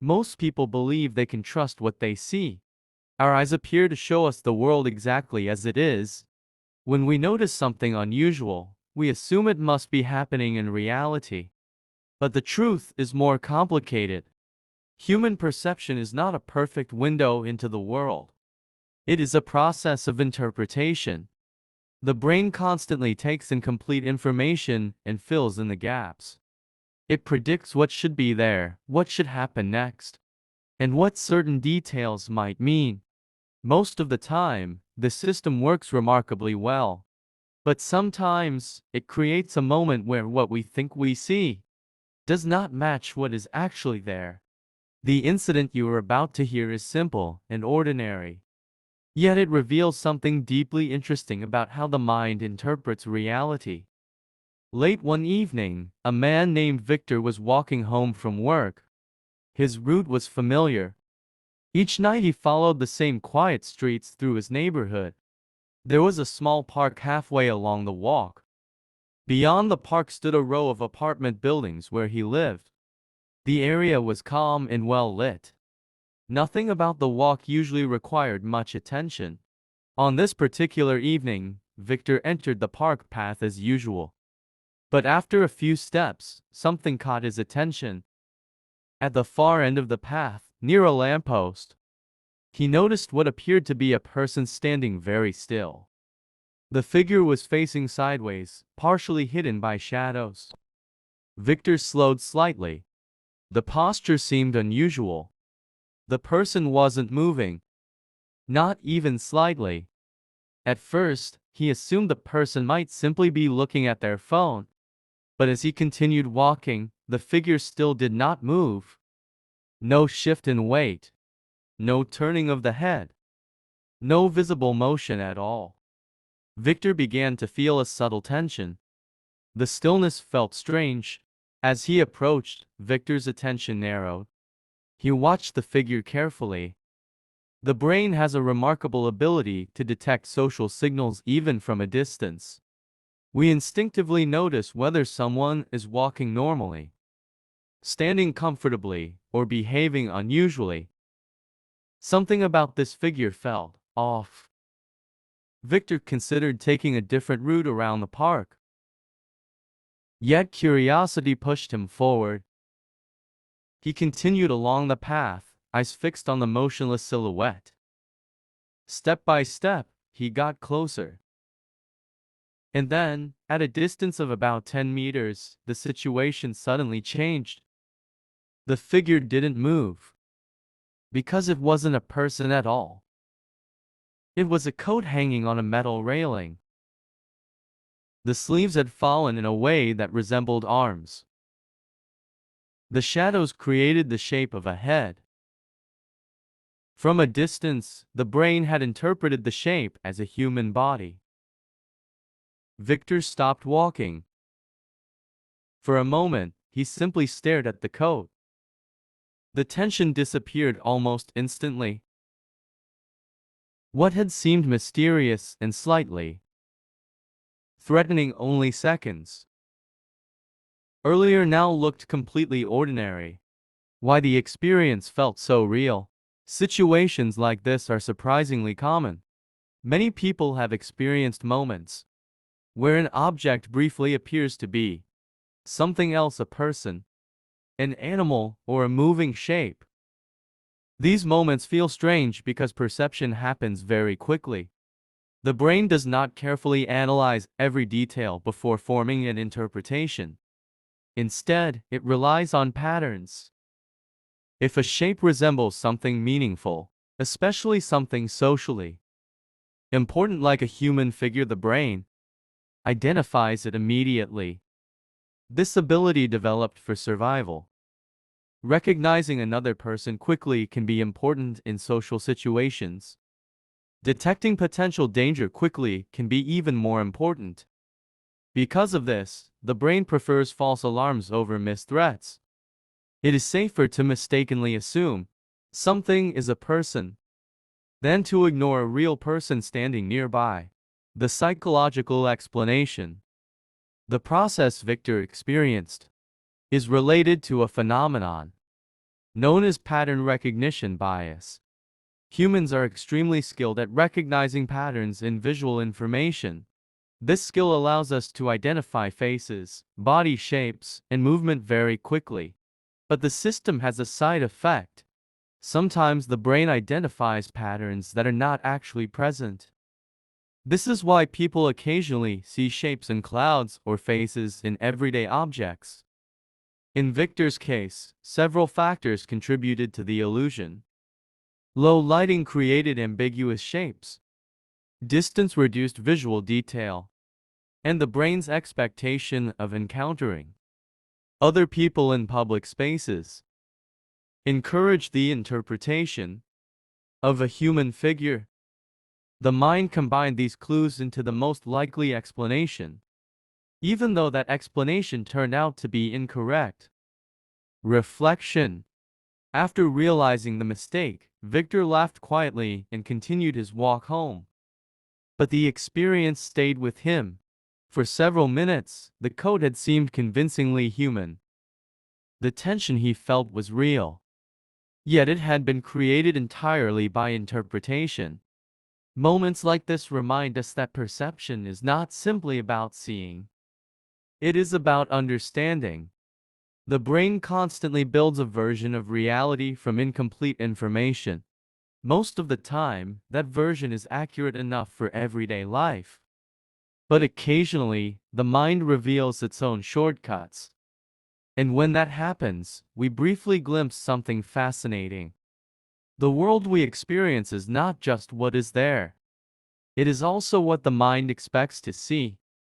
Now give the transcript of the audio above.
Most people believe they can trust what they see. Our eyes appear to show us the world exactly as it is. When we notice something unusual, we assume it must be happening in reality. But the truth is more complicated. Human perception is not a perfect window into the world. It is a process of interpretation. The brain constantly takes in complete information and fills in the gaps. It predicts what should be there, what should happen next, and what certain details might mean. Most of the time, the system works remarkably well. But sometimes, it creates a moment where what we think we see does not match what is actually there. The incident you are about to hear is simple and ordinary. Yet it reveals something deeply interesting about how the mind interprets reality. Late one evening, a man named Victor was walking home from work. His route was familiar. Each night he followed the same quiet streets through his neighborhood. There was a small park halfway along the walk. Beyond the park stood a row of apartment buildings where he lived. The area was calm and well lit. Nothing about the walk usually required much attention. On this particular evening, Victor entered the park path as usual. But after a few steps, something caught his attention. At the far end of the path, near a lamppost, he noticed what appeared to be a person standing very still. The figure was facing sideways, partially hidden by shadows. Victor slowed slightly. The posture seemed unusual. The person wasn't moving, not even slightly. At first, he assumed the person might simply be looking at their phone. But as he continued walking, the figure still did not move. No shift in weight. No turning of the head. No visible motion at all. Victor began to feel a subtle tension. The stillness felt strange. As he approached, Victor's attention narrowed. He watched the figure carefully. The brain has a remarkable ability to detect social signals even from a distance. We instinctively notice whether someone is walking normally, standing comfortably, or behaving unusually. Something about this figure felt off. Victor considered taking a different route around the park. Yet curiosity pushed him forward. He continued along the path, eyes fixed on the motionless silhouette. Step by step, he got closer. And then, at a distance of about 10 meters, the situation suddenly changed. The figure didn't move. Because it wasn't a person at all. It was a coat hanging on a metal railing. The sleeves had fallen in a way that resembled arms. The shadows created the shape of a head. From a distance, the brain had interpreted the shape as a human body. Victor stopped walking. For a moment, he simply stared at the coat. The tension disappeared almost instantly. What had seemed mysterious and slightly threatening only seconds earlier now looked completely ordinary. Why the experience felt so real? Situations like this are surprisingly common. Many people have experienced moments where an object briefly appears to be something else, a person, an animal, or a moving shape. These moments feel strange because perception happens very quickly. The brain does not carefully analyze every detail before forming an interpretation. Instead, it relies on patterns. If a shape resembles something meaningful, especially something socially important like a human figure, the brain identifies it immediately. This ability developed for survival. Recognizing another person quickly can be important in social situations. Detecting potential danger quickly can be even more important. Because of this, the brain prefers false alarms over missed threats. It is safer to mistakenly assume something is a person than to ignore a real person standing nearby. The psychological explanation. The process Victor experienced is related to a phenomenon known as pattern recognition bias. Humans are extremely skilled at recognizing patterns in visual information. This skill allows us to identify faces, body shapes, and movement very quickly. But the system has a side effect. Sometimes the brain identifies patterns that are not actually present. This is why people occasionally see shapes in clouds or faces in everyday objects. In Victor's case, several factors contributed to the illusion. Low lighting created ambiguous shapes. Distance reduced visual detail. And the brain's expectation of encountering other people in public spaces encouraged the interpretation of a human figure. The mind combined these clues into the most likely explanation, even though that explanation turned out to be incorrect. Reflection. After realizing the mistake, Victor laughed quietly and continued his walk home. But the experience stayed with him. For several minutes, the code had seemed convincingly human. The tension he felt was real. Yet it had been created entirely by interpretation. Moments like this remind us that perception is not simply about seeing. It is about understanding. The brain constantly builds a version of reality from incomplete information. Most of the time, that version is accurate enough for everyday life. But occasionally, the mind reveals its own shortcuts. And when that happens, we briefly glimpse something fascinating. The world we experience is not just what is there. It is also what the mind expects to see.